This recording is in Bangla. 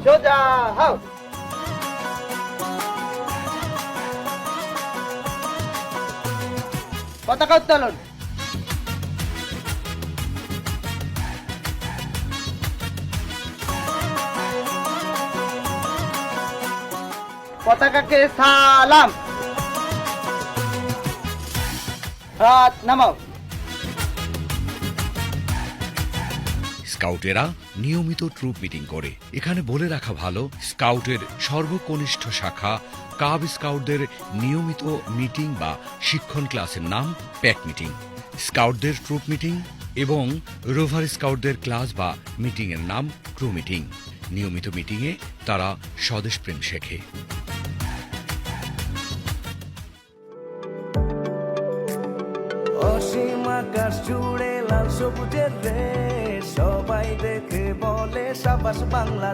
সোজা হও। পতাকা উত্তোলন। পতাকাকে সালাম। হাত নামাও। স্কাউটেরা নিয়মিত ট্রুপ মিটিং করে। এখানে বলে রাখা ভালো, স্কাউটের সর্বকনিষ্ঠ শাখা কাব স্কাউটদের নিয়মিত মিটিং বা শিক্ষণ ক্লাসের নাম প্যাক মিটিং। স্কাউটদের ট্রুপ মিটিং এবং রোভার স্কাউটদের ক্লাস বা মিটিং এর নাম ক্রু মিটিং। নিয়মিত মিটিংয়ে তারা স্বদেশপ্রেম শেখে। অসীম আকাশ জুড়ে লাল সবুজের রেশ, সবাই দেখে বলে সাবাস বাংলা।